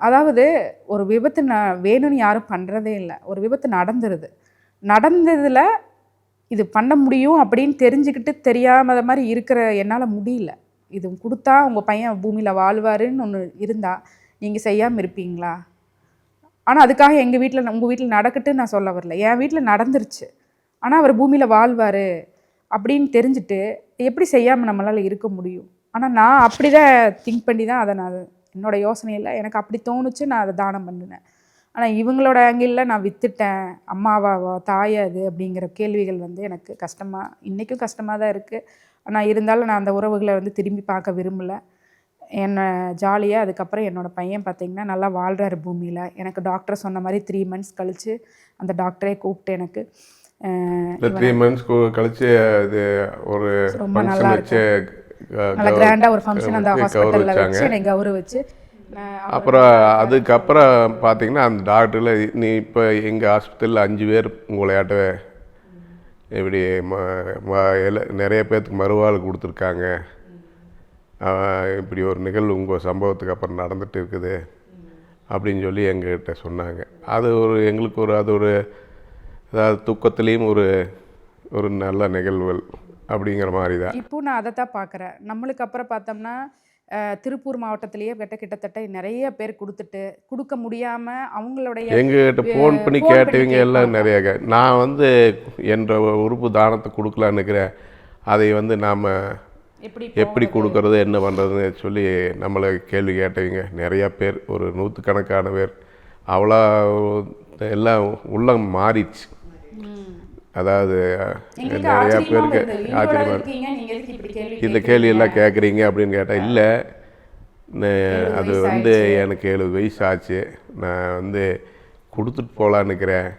அதாவது ஒரு விபத்து வேணும்னு யாரும் பண்ணுறதே இல்லை. ஒரு விபத்து நடந்துருது. நடந்ததில் இது பண்ண முடியும் அப்படின்னு தெரிஞ்சுக்கிட்டு தெரியாத மாதிரி இருக்கிற என்னால் முடியல. இது கொடுத்தா உங்கள் பையன் பூமியில் வாழ்வாருன்னு ஒன்று இருந்தால் நீங்கள் செய்யாமல் இருப்பீங்களா? ஆனால் அதுக்காக எங்கள் வீட்டில் உங்கள் வீட்டில் நடக்கட்டுன்னு நான் சொல்ல வரல. என் வீட்டில் நடந்துருச்சு. ஆனால் அவர் பூமியில் வாழ்வார் அப்படின்னு தெரிஞ்சுட்டு எப்படி செய்யாமல் நம்மளால் இருக்க முடியும்? ஆனால் நான் அப்படி தான் திங்க் பண்ணி தான் அதை நான் என்னோடய யோசனையில் எனக்கு அப்படி தோணுச்சு, நான் அதை தானம் பண்ணினேன். ஆனால் இவங்களோட ஆங்கிளில் நான் விற்றுட்டேன், அம்மாவா தாயா அது அப்படிங்கிற கேள்விகள் எனக்கு கஷ்டமாக இன்றைக்கும் கஷ்டமாக தான் இருக்குது. ஆனால் இருந்தாலும் நான் அந்த உறவுகளை திரும்பி பார்க்க விரும்பலை. என்னை ஜாலியாக அதுக்கப்புறம் என்னோடய பையன் பார்த்திங்கன்னா நல்லா வாழ்கிறாரு பூமியில். எனக்கு டாக்டர் சொன்ன மாதிரி 3 மந்த்ஸ் கழித்து அந்த டாக்டரே கூப்பிட்டு எனக்கு 3 மந்த்ஸ் கழித்து இது ஒரு ரொம்ப நல்லா இருக்கு. நல்லா கிராண்டாக ஒரு ஃபங்க்ஷன் அந்த ஹாஸ்பிட்டலில் வச்சு என்னை கௌரவிச்சு அப்புறம் அதுக்கப்புறம் பார்த்தீங்கன்னா அந்த டாக்டரில் நீ இப்போ எங்கள் ஆஸ்பத்திரியில் 5 பேர் உங்களையாட்ட இப்படி நிறைய பேர்த்துக்கு மறுவாழ்வு கொடுத்துருக்காங்க, இப்படி ஒரு நிகழ்வு உங்கள் சம்பவத்துக்கு அப்புறம் நடந்துகிட்டு இருக்குது அப்படின்னு சொல்லி எங்ககிட்ட சொன்னாங்க. அது ஒரு எங்களுக்கு அது ஒரு அதாவது தூக்கத்துலேயும் ஒரு நல்ல நிகழ்வுகள் அப்படிங்கிற மாதிரி தான். இப்போ நான் அதை தான் பார்க்குறேன். நம்மளுக்கு அப்புறம் பார்த்தோம்னா திருப்பூர் மாவட்டத்திலேயே கிட்டத்தட்ட நிறைய பேர் கொடுக்க முடியாமல் அவங்களுடைய எங்ககிட்ட ஃபோன் பண்ணி கேட்டவங்க எல்லாம் நிறைய. நான் என்ற உறுப்பு தானத்தை கொடுக்கலான்னு இருக்கிறேன். அதை நாம் எப்படி கொடுக்கறது என்ன பண்ணுறதுன்னு சொல்லி நம்மளை கேள்வி கேட்டவங்க நிறையா பேர், ஒரு 100கணக்கான பேர். அவ்வளோ எல்லாம் உள்ளம் மாறிடுச்சு. அதாவது நிறையா பேருக்கு ஆச்சரியமாக இந்த கேள்வியெல்லாம் கேட்குறீங்க அப்படின்னு கேட்டால், இல்லை அது எனக்கு 70 வயசு ஆச்சு, நான் கொடுத்துட்டு போகலான்னுக்கிறேன்